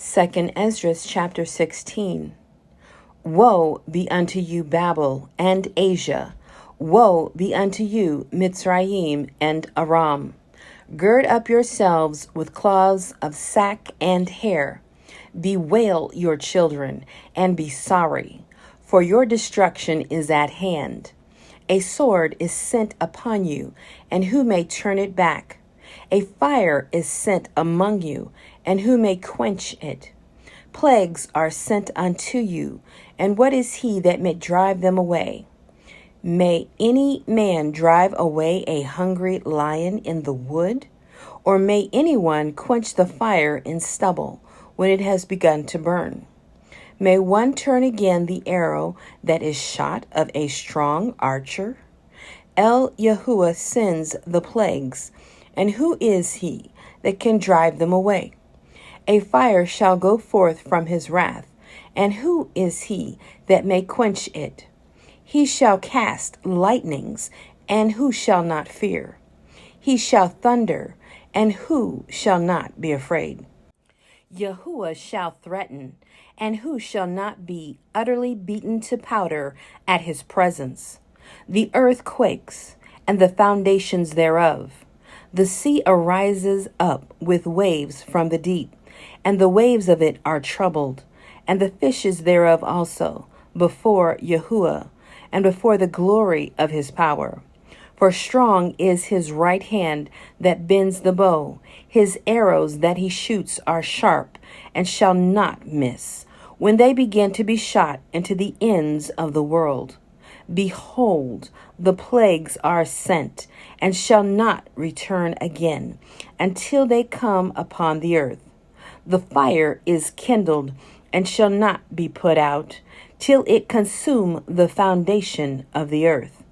2 Esdras chapter 16. Woe be unto you, Babel and Asia! Woe be unto you, Mitzrayim and Aram! Gird up yourselves with cloths of sack and hair. Bewail your children, and be sorry, for your destruction is at hand. A sword is sent upon you, and who may turn it back? A fire is sent among you, and who may quench it? Plagues are sent unto you, and what is he that may drive them away? May any man drive away a hungry lion in the wood? Or may anyone quench the fire in stubble when it has begun to burn? May one turn again the arrow that is shot of a strong archer? El Yahuwah sends the plagues, and who is he that can drive them away? A fire shall go forth from his wrath, and who is he that may quench it? He shall cast lightnings, and who shall not fear? He shall thunder, and who shall not be afraid? Yahuwah shall threaten, and who shall not be utterly beaten to powder at his presence? The earth quakes, and the foundations thereof. The sea arises up with waves from the deep, and the waves of it are troubled, and the fishes thereof also, before Yahuwah, and before the glory of his power. For strong is his right hand that bends the bow. His arrows that he shoots are sharp, and shall not miss, when they begin to be shot into the ends of the world. Behold, the plagues are sent, and shall not return again, until they come upon the earth. The fire is kindled, and shall not be put out, till it consume the foundation of the earth.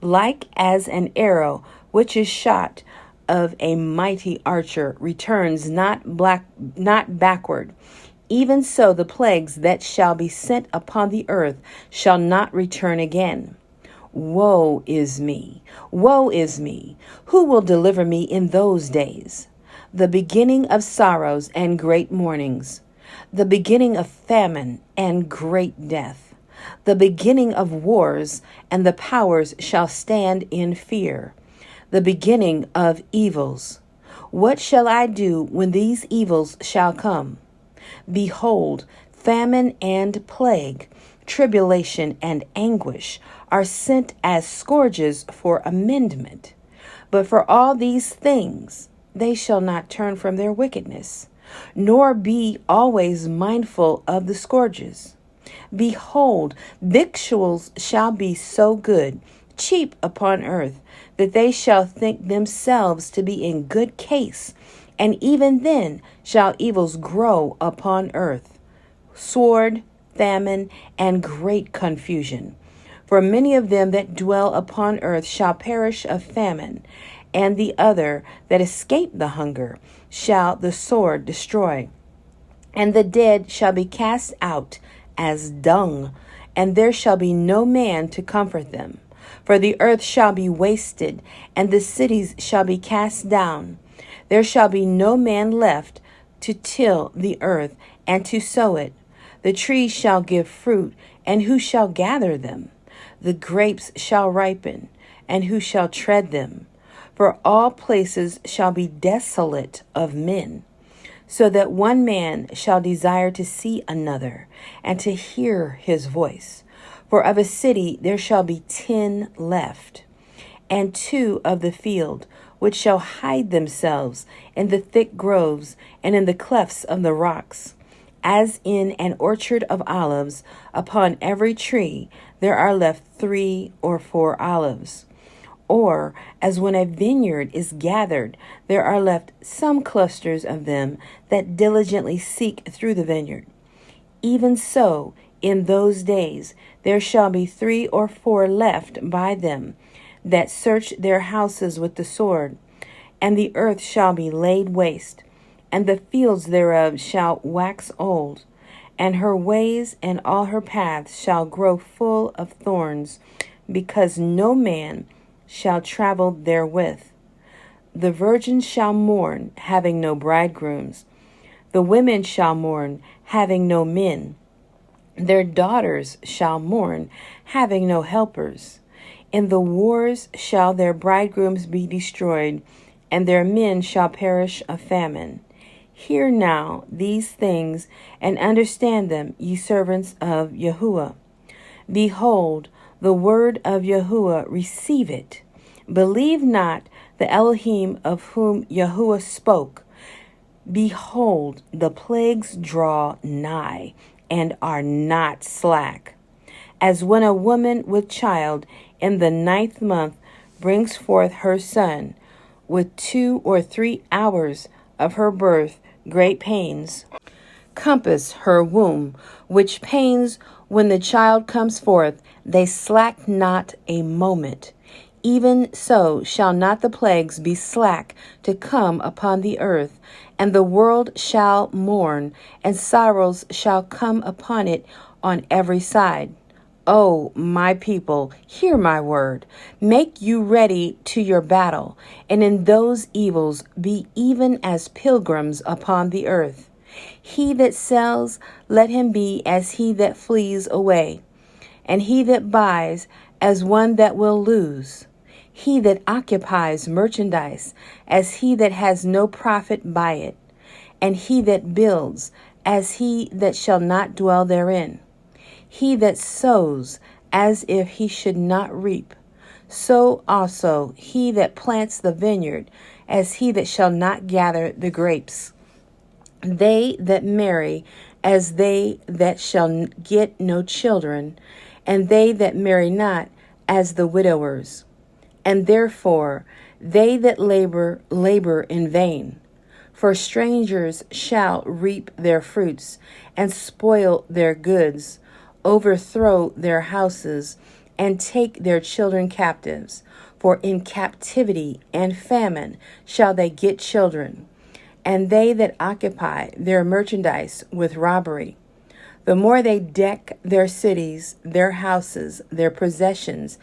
Like as an arrow which is shot of a mighty archer returns not backward, even so the plagues that shall be sent upon the earth shall not return again. Woe is me! Woe is me! Who will deliver me in those days? The beginning of sorrows and great mournings, the beginning of famine and great death, the beginning of wars, and the powers shall stand in fear, the beginning of evils. What shall I do when these evils shall come? Behold, famine and plague, tribulation and anguish are sent as scourges for amendment. But for all these things they shall not turn from their wickedness, nor be always mindful of the scourges. Behold, victuals shall be so good, cheap upon earth, that they shall think themselves to be in good case, and even then shall evils grow upon earth, sword, famine, and great confusion. For many of them that dwell upon earth shall perish of famine, and the other that escape the hunger shall the sword destroy. And the dead shall be cast out as dung, and there shall be no man to comfort them. For the earth shall be wasted, and the cities shall be cast down. There shall be no man left to till the earth and to sow it. The trees shall give fruit, and who shall gather them? The grapes shall ripen, and who shall tread them? For all places shall be desolate of men, so that one man shall desire to see another, and to hear his voice. For of a city there shall be 10 left, and 2 of the field, which shall hide themselves in the thick groves and in the clefts of the rocks. As in an orchard of olives, upon every tree there are left 3 or 4 olives. Or, as when a vineyard is gathered, there are left some clusters of them that diligently seek through the vineyard. Even so, in those days there shall be 3 or 4 left by them that search their houses with the sword, and the earth shall be laid waste, and the fields thereof shall wax old, and her ways and all her paths shall grow full of thorns, because no man shall travel therewith. The virgins shall mourn, having no bridegrooms. The women shall mourn, having no men. Their daughters shall mourn, having no helpers. In the wars shall their bridegrooms be destroyed, and their men shall perish of famine. Hear now these things, and understand them, ye servants of Yahuwah. Behold, the word of Yahuwah, receive it. Believe not the Elohim of whom Yahuwah spoke. Behold, the plagues draw nigh, and are not slack. As when a woman with child in the 9th month brings forth her son, with 2 or 3 hours of her birth great pains compass her womb, which pains when the child comes forth, they slack not a moment. Even so shall not the plagues be slack to come upon the earth, and the world shall mourn, and sorrows shall come upon it on every side. O my people, hear my word. Make you ready to your battle, and in those evils be even as pilgrims upon the earth. He that sells, let him be as he that flees away, and he that buys as one that will lose. He that occupies merchandise as he that has no profit by it, and he that builds as he that shall not dwell therein. He that sows as if he should not reap, so also he that plants the vineyard as he that shall not gather the grapes. They that marry as they that shall get no children, and they that marry not as the widowers. And therefore they that labor in vain. For strangers shall reap their fruits, and spoil their goods, overthrow their houses, and take their children captives. For in captivity and famine shall they get children, and they that occupy their merchandise with robbery. The more they deck their cities, their houses, their possessions,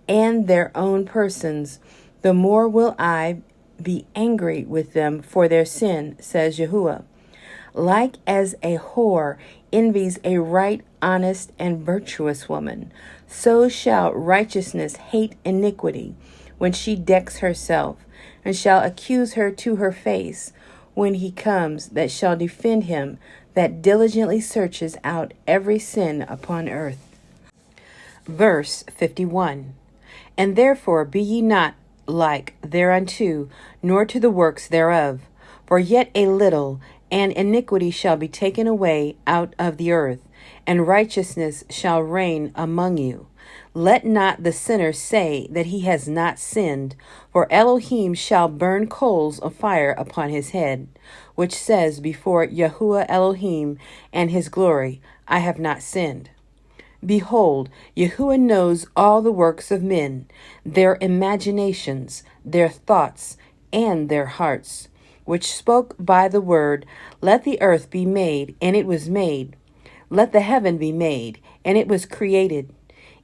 and their own persons, the more will I be angry with them for their sin, says Yahuwah. Like as a whore envies a right, honest, and virtuous woman, so shall righteousness hate iniquity when she decks herself, and shall accuse her to her face when he comes that shall defend him, that diligently searches out every sin upon earth. Verse 51. And therefore be ye not like thereunto, nor to the works thereof. For yet a little, and iniquity shall be taken away out of the earth, and righteousness shall reign among you. Let not the sinner say that he has not sinned, for Elohim shall burn coals of fire upon his head, which says before Yahuwah Elohim and his glory, I have not sinned. Behold, Yahuwah knows all the works of men, their imaginations, their thoughts, and their hearts, which spoke by the word, let the earth be made, and it was made. Let the heaven be made, and it was created.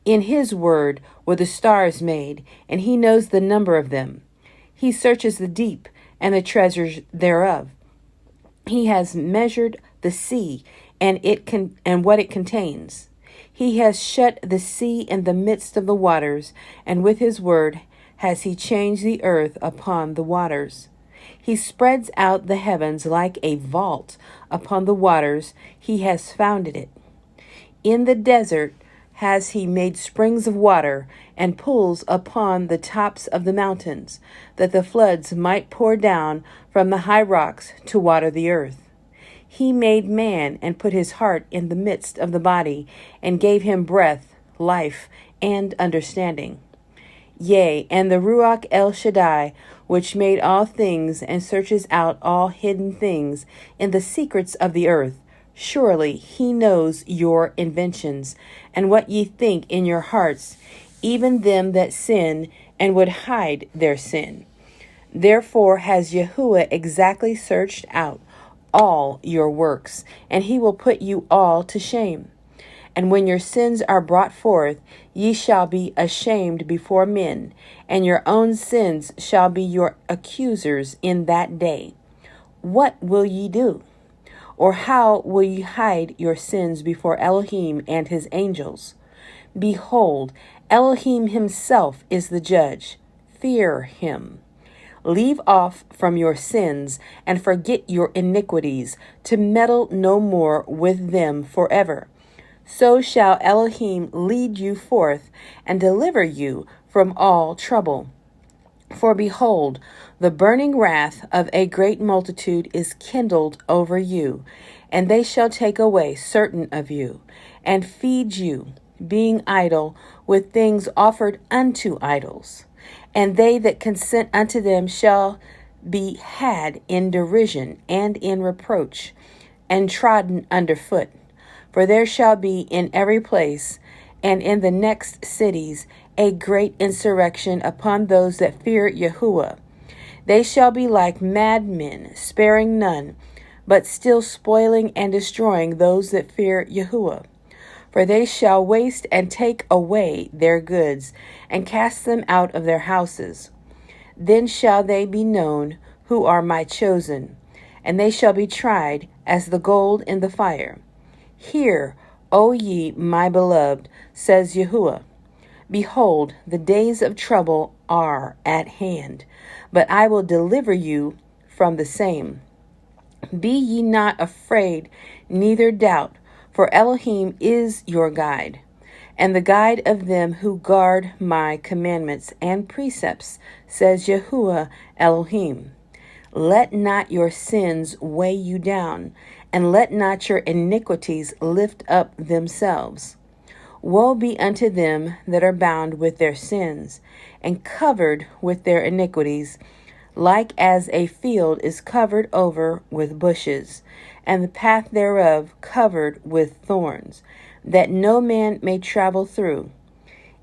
In his word were the stars made, and he knows the number of them. He searches the deep and the treasures thereof. He has measured the sea and what it contains. He has shut the sea in the midst of the waters, and with his word has he changed the earth upon the waters. He spreads out the heavens like a vault upon the waters. He has founded it. In the desert has he made springs of water and pools upon the tops of the mountains, that the floods might pour down from the high rocks to water the earth. He made man and put his heart in the midst of the body, and gave him breath, life, and understanding. Yea, and the Ruach El Shaddai, which made all things and searches out all hidden things in the secrets of the earth, surely he knows your inventions, and what ye think in your hearts, even them that sin and would hide their sin. Therefore has Yahuwah exactly searched out all your works, and he will put you all to shame. And when your sins are brought forth, ye shall be ashamed before men, and your own sins shall be your accusers in that day. What will ye do? Or how will ye hide your sins before Elohim and his angels? Behold, Elohim himself is the judge. Fear him. Leave off from your sins and forget your iniquities, to meddle no more with them forever. So shall Elohim lead you forth and deliver you from all trouble. For behold, the burning wrath of a great multitude is kindled over you, and they shall take away certain of you, and feed you, being idle, with things offered unto idols. And they that consent unto them shall be had in derision and in reproach, and trodden under foot. For there shall be in every place, and in the next cities, a great insurrection upon those that fear Yahuwah. They shall be like madmen, sparing none, but still spoiling and destroying those that fear Yahuwah. For they shall waste and take away their goods, and cast them out of their houses. Then shall they be known who are my chosen, and they shall be tried as the gold in the fire. Hear, O ye my beloved, says Yahuwah. Behold, the days of trouble are at hand, but I will deliver you from the same. Be ye not afraid, neither doubt, for Elohim is your guide, and the guide of them who guard my commandments and precepts, says Yahuwah Elohim. Let not your sins weigh you down, and let not your iniquities lift up themselves. Woe be unto them that are bound with their sins, and covered with their iniquities, like as a field is covered over with bushes, and the path thereof covered with thorns, that no man may travel through.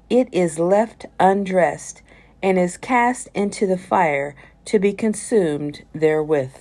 It is left undressed, and is cast into the fire to be consumed therewith.